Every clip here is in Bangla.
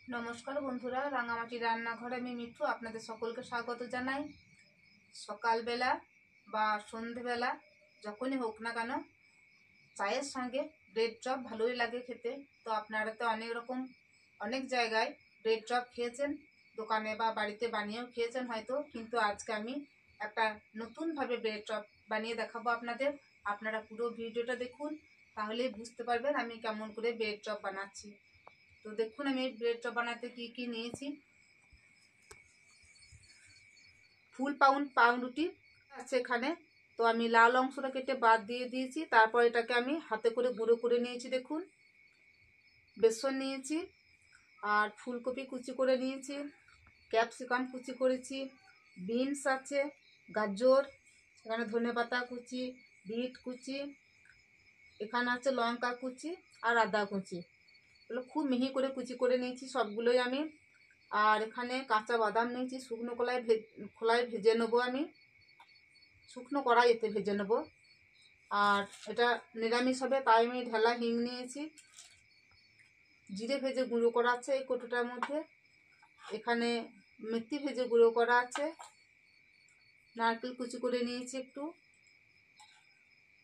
নমস্কার বন্ধুরা, রাঙামাটি রান্নাঘরে আমি মিঠু আপনাদের সকলকে স্বাগত জানাই। সকালবেলা বা সন্ধেবেলা যখনই হোক না কেন চায়ের সঙ্গে ব্রেড চপ ভালোই লাগে খেতে। তো আপনারা তো অনেক জায়গায় ব্রেড চপ খেয়েছেন, দোকানে বা বাড়িতে বানিয়েও খেয়েছেন হয়তো, কিন্তু আজকে আমি একটা নতুনভাবে ব্রেড চপ বানিয়ে দেখাবো আপনাদের। আপনারা পুরো ভিডিওটা দেখুন, তাহলেই বুঝতে পারবেন আমি কেমন করে ব্রেড চপ বানাচ্ছি। তো দেখুন আমি ব্রেড চপ বানাতে কি কি নিয়েছি। ফুল পাউরুটি আছে এখানে, তো আমি লাল অংশটা কেটে বাদ দিয়ে দিয়েছি। তারপর এটাকে আমি হাতে করে গুঁড়ো করে নিয়েছি। দেখুন, বেসন নিয়েছি, আর ফুলকপি কুচি করে নিয়েছি, ক্যাপসিকাম কুচি করেছি, বিনস আছে, গাজর, এখানে ধনেপাতা কুচি, বিট কুচি, এখানে আছে লঙ্কা কুচি আর আদা কুচি। এগুলো খুব মিহি করে কুচি করে নিয়েছি সবগুলোই আমি। আর এখানে কাঁচা বাদাম নিয়েছি, শুকনো খোলায় ভেজে নেবো আমি, শুকনো কড়াইতে ভেজে নেবো। আর এটা নিরামিষ হবে, তাই আমি ঢেলা হিং নিয়েছি। জিরে ভেজে গুঁড়ো করা আছে এই কৌটোটার মধ্যে। এখানে মেথি ভেজে গুঁড়ো করা আছে, নারকেল কুচি করে নিয়েছি একটু,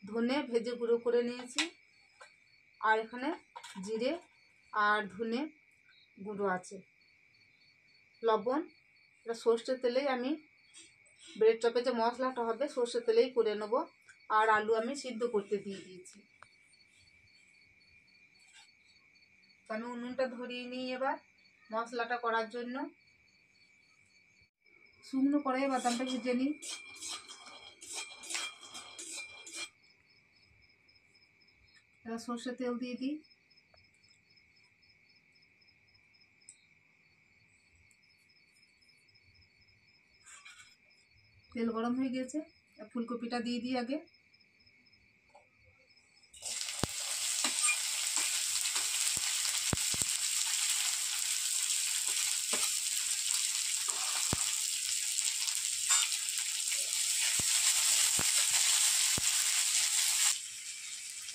ধনে ভেজে গুঁড়ো করে নিয়েছি, আর এখানে জিরে আর ধনে গুঁড়ো আছে, লবণ। এটা সর্ষের তেলেই আমি ব্রেড চপে যে মশলাটা হবে সর্ষের তেলেই করে নেব। আর আলু আমি সিদ্ধ করতে দিয়ে দিয়েছি। তো আমি উনুনটা ধরিয়ে নিই এবার মশলাটা করার জন্য। শুকনো কড়াইয়ে বাদামটা ভেজে নিই। এবার সর্ষের তেল দিয়ে দিই। তেল গরম হয়ে গেছে, ফুলকপিটা দিয়ে দিই আগে।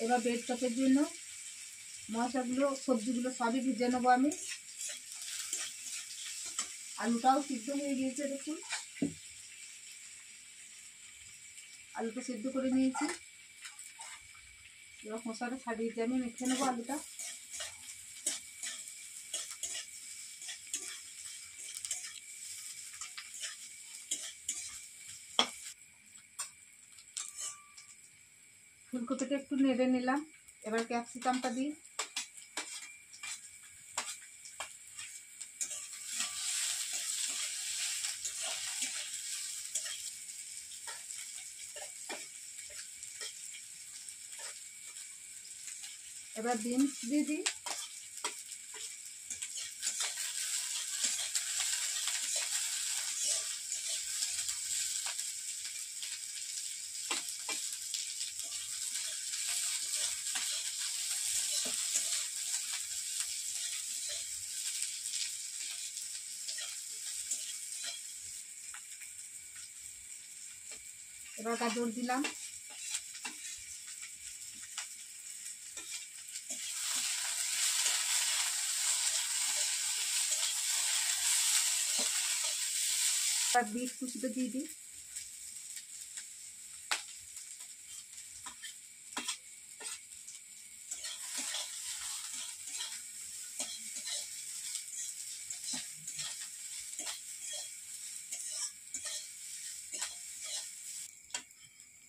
এবার ব্রেড চপের জন্য সবজিগুলো সবই ভেজে নেবো আমি। আলুটাও সিদ্ধ হয়ে গিয়েছে, দেখুন আলুটা সিদ্ধ করে নিয়েছি। এবার মশলাটা ছাড়িয়ে দিয়ে আমি মেখে নেবো আলুটা। ফুলকপিটা একটু নেড়ে নিলাম। এবার ক্যাপসিকামটা দিই। এবার বিনস দিয়ে দিই। এবার গাজর দিলাম। এবার বিট কুচিটা দিয়ে দিই।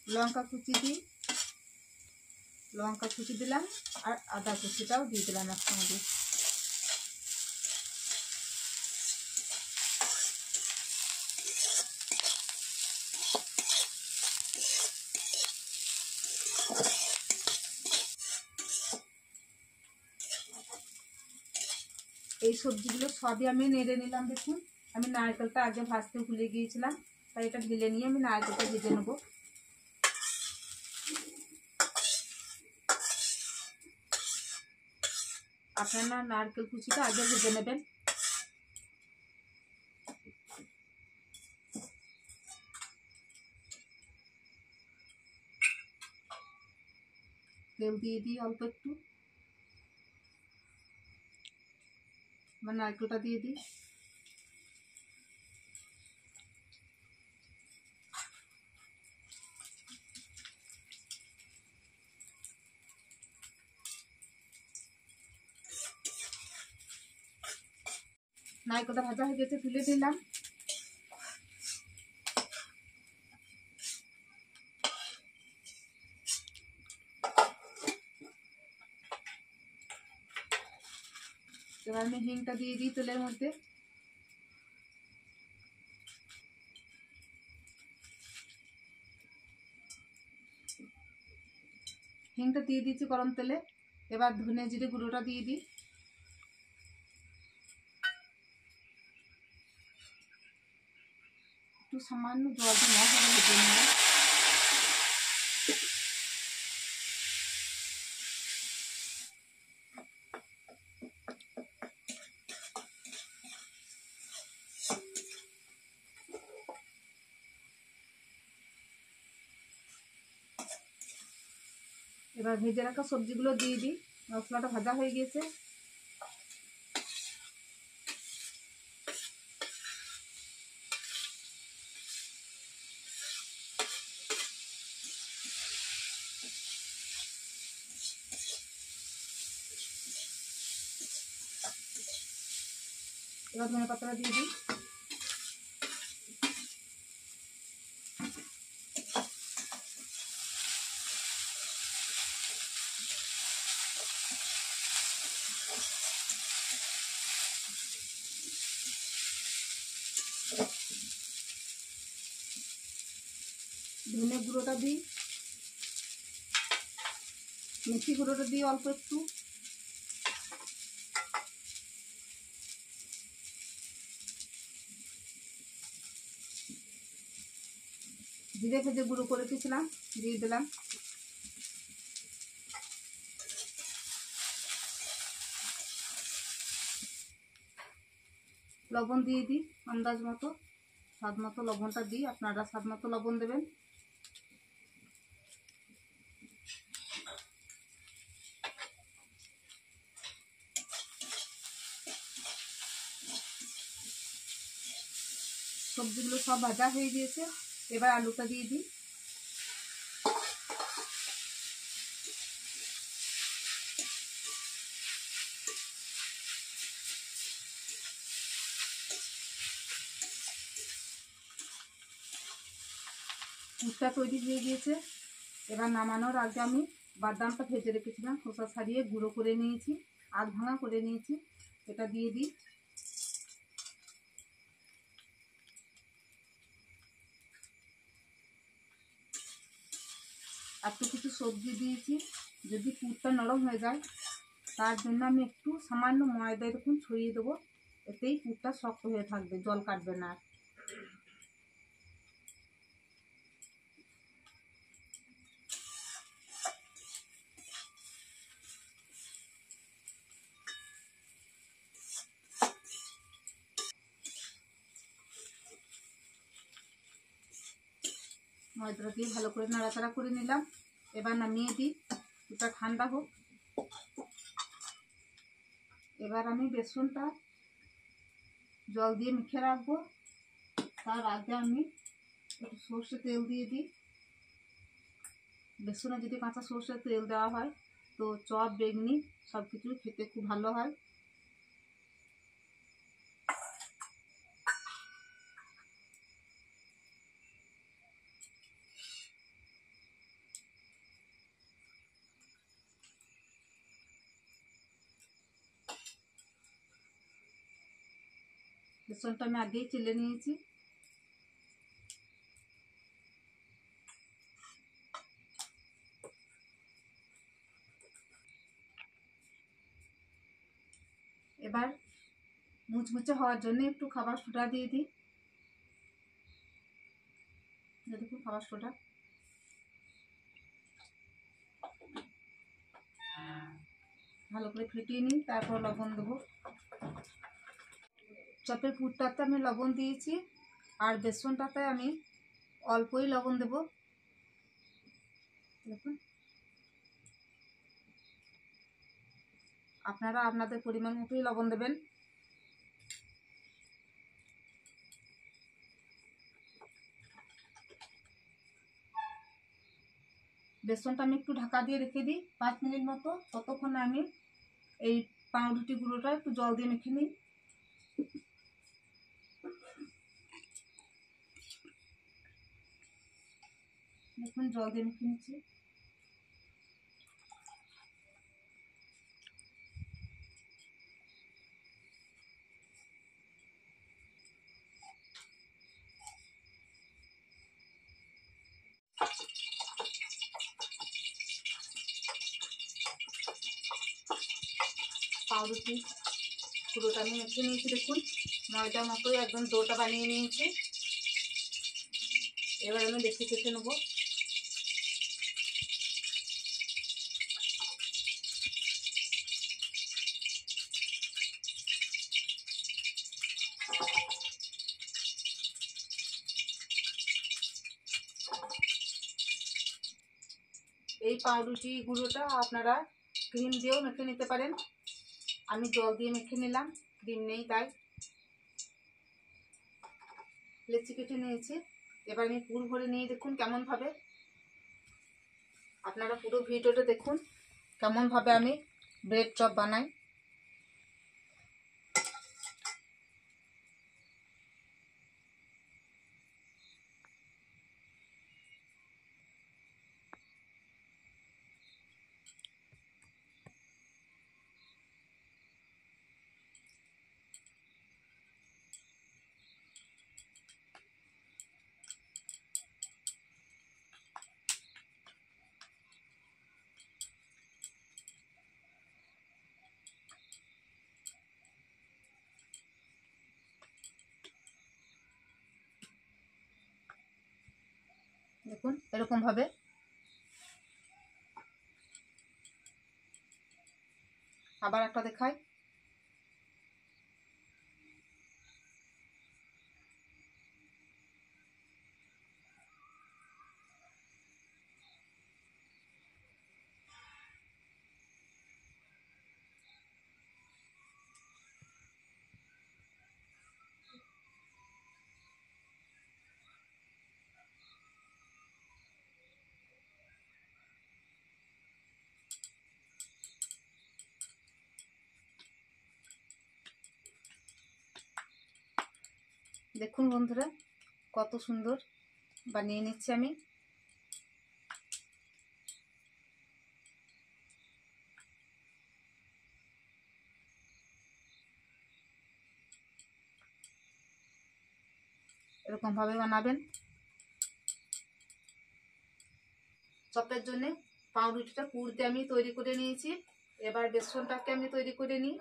লঙ্কা কুচি দিই, লঙ্কা কুচি দিলাম, আর আদা কুচিটাও দিয়ে দিলাম একসঙ্গে। এই সবজিগুলো সবই আমি নেড়ে নিলাম। দেখুন, আমি নারকেলটা আগে ভাজতে ভুলে গিয়েছিলাম, তাই এটা ঢেলে নিয়ে আমি নারকেলটা ভেজে নেবো। আপনারা নারকেল কুচিটা আগে ভেজে নেবেন। তেল দিয়ে দিই অল্প একটু, এবার নারকেলটা দিয়ে দিই। নারকেলটা ভাজা হয়ে গেছে, তুলে দিলাম। এবার আমি হিংটা দিয়ে দিই তেলের মধ্যে। হিংটা দিয়ে দিচ্ছি গরম তেলে। এবার ধনে জিরে গুঁড়োটা দিয়ে দিই। একটু সামান্য জল দিয়ে মশলাটা ভেজে নিলাম। এবার ভেজে রাখা সবজিগুলো দিয়ে দিই। মশলাটা ভাজা হয়ে গেছে। এবার ধনে পাতাটা দিয়ে দিই। ধনে গুঁড়োটা দিই, মেথি গুঁড়োটা দিই অল্প একটু। জিরে ভেজে গুঁড়ো করে রেখেছিলাম, দিয়ে দিলাম। লবণ দিয়ে দিই আন্দাজ মতো, স্বাদ মতো লবণটা দিই। আপনারা স্বাদ মতো লবণ দেবেন। সবজিগুলো সব ভাজা হয়ে গিয়েছে। এবার আলুটা দিয়ে দিই। পুরটা তৈরি হয়ে গিয়েছে। এবার নামানোর আগে আমি বাদামটা ভেজে রেখেছিলাম, খোসা ছাড়িয়ে গুঁড়ো করে নিয়েছি, আধ ভাঙা করে নিয়েছি। এটা দিয়ে দিই। একটু কিছু সবজি দিয়েছি, যদি পুরটা নরম হয়ে যায় তার জন্য আমি একটু সামান্য ময়দা এরকম ছড়িয়ে দেবো। এতেই পুরটা শক্ত হয়ে থাকবে, জল কাটবে না। ময়দাটা দিয়ে ভালো করে নাড়াচাড়া করে নিলাম। এবার নামিয়ে দিই, এটা ঠান্ডা হোক। এবার আমি বেসনটা জল দিয়ে মেখে রাখবো। তার আগে আমি একটু সর্ষে তেল দিয়ে দিই। বেসনে যদি কাঁচা সর্ষের তেল দেওয়া হয় তো চপ বেগনি সব কিছু খেতে খুব ভালো হয়। বেসনটা আমি আগেই চেলে নিয়েছি। এবার মুচমুচে হওয়ার জন্য একটু খাবার সোডা দিয়ে দিই। দেখুন খাবার সোডা। ভালো করে ফেটিয়ে নিই, তারপর লবণ দেবো। চপের পুরটাতে আমি লবণ দিয়েছি, আর বেসনটাতে আমি অল্পই লবণ দেবো। দেখুন আপনারা আপনাদের পরিমাণ মতোই লবণ দেবেন। বেসনটা আমি একটু ঢাকা দিয়ে রেখে দিই 5 মিনিট মতো। ততক্ষণে আমি এই পাউরুটিগুলোটা একটু জল দিয়ে মেখে নিই। দেখুন জল দিয়ে মেখে নিচ্ছি। পাউরুটি পুরোটা আমি মেখে নিয়েছি। দেখুন ময়দার মতোই একদম ডোটা বানিয়ে নিয়েছি। এবার আমি বেশি কেটে নেবো। এই পাউরুটি গুঁড়োটা আপনারা ক্রিম দিয়েও মেখে নিতে পারেন। আমি জল দিয়ে মেখে নিলাম, ক্রিম নেই তাই। লেচি কেটে নিয়েছি। এবার আমি পুর ভরে নিয়ে দেখুন কেমনভাবে, আপনারা পুরো ভিডিওটা দেখুন কেমনভাবে আমি ব্রেড চপ বানাই। দেখুন এরকম ভাবে। আবার একটা দেখাই। দেখুন বন্ধুরা কত সুন্দর বানিয়ে নিচ্ছি আমি। এরকম ভাবে বানাবেন। চপের জন্য পাউরুটিটা পুর দিয়ে আমি তৈরি করে নিয়েছি। এবার বেসনটাকে আমি তৈরি করে নিই।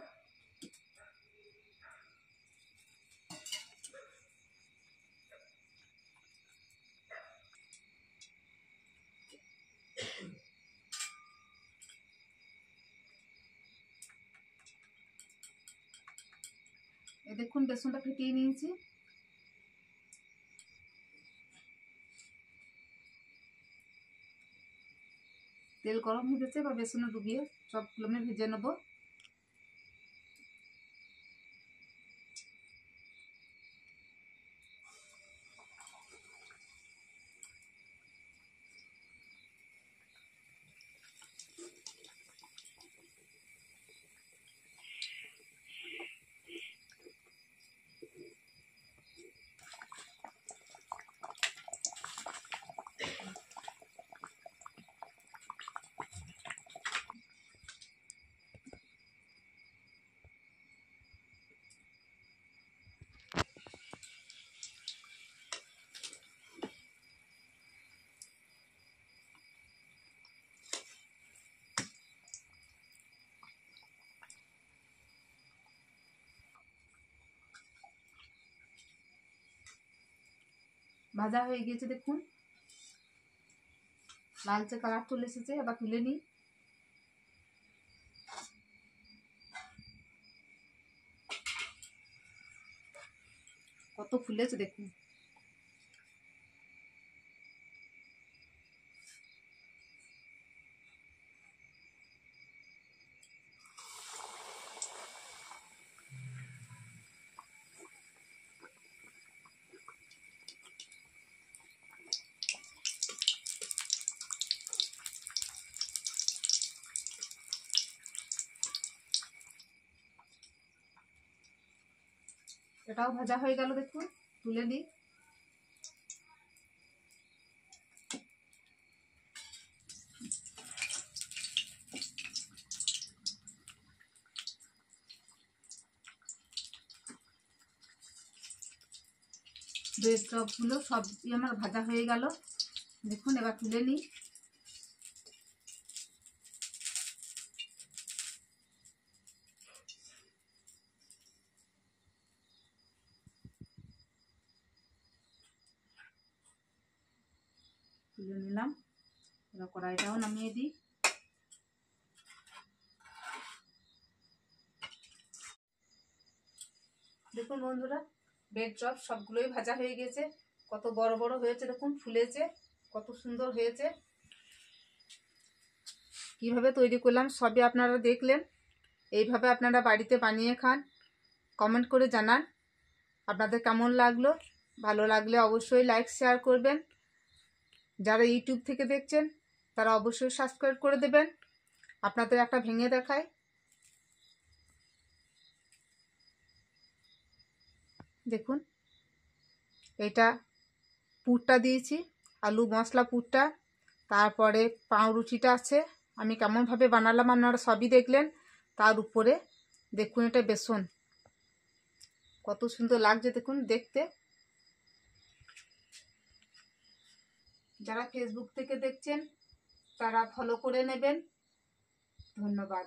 দেখুন বেসনটা ফেটিয়ে নিয়েছি। তেল গরম হয়ে গেছে, বা বেসনে ডুবিয়ে সবগুলো আমি ভেজে নেবো। ভাজা হয়ে গিয়েছে দেখুন, লালচে কালার চলে এসেছে। এবার তুলে নিই। কত ফুলেছে দেখুন। এটাও ভাজা হয়ে গেল, দেখুন তুলে নিই। ব্রেড চপগুলো সবই আমার ভাজা হয়ে গেল, দেখুন এবার তুলে নিই। তুলে নিলাম, এবার কড়াইটাও নামিয়ে দিই। দেখুন বন্ধুরা, ব্রেড চপ সবগুলোই ভাজা হয়ে গেছে, কত বড় বড় হয়েছে, দেখুন ফুলেছে, কত সুন্দর হয়েছে। কিভাবে তৈরি করলাম সবই আপনারা দেখলেন। এইভাবে আপনারা বাড়িতে বানিয়ে খান, কমেন্ট করে জানান আপনাদের কেমন লাগলো। ভালো লাগলে অবশ্যই লাইক শেয়ার করবেন। যারা ইউটিউব থেকে দেখছেন তারা অবশ্যই সাবস্ক্রাইব করে দেবেন। আপনাদের একটা ভেঙে দেখায়, দেখুন এটা পুরটা দিয়েছি, আলু মশলা পুরটা, তারপরে পাউরুটিটা আছে, আমি কেমনভাবে বানালাম আপনারা সবই দেখলেন। তার উপরে দেখুন এটা বেসন, কত সুন্দর লাগছে দেখুন দেখতে। যারা ফেসবুক থেকে দেখছেন তারা ফলো করে নেবেন। ধন্যবাদ।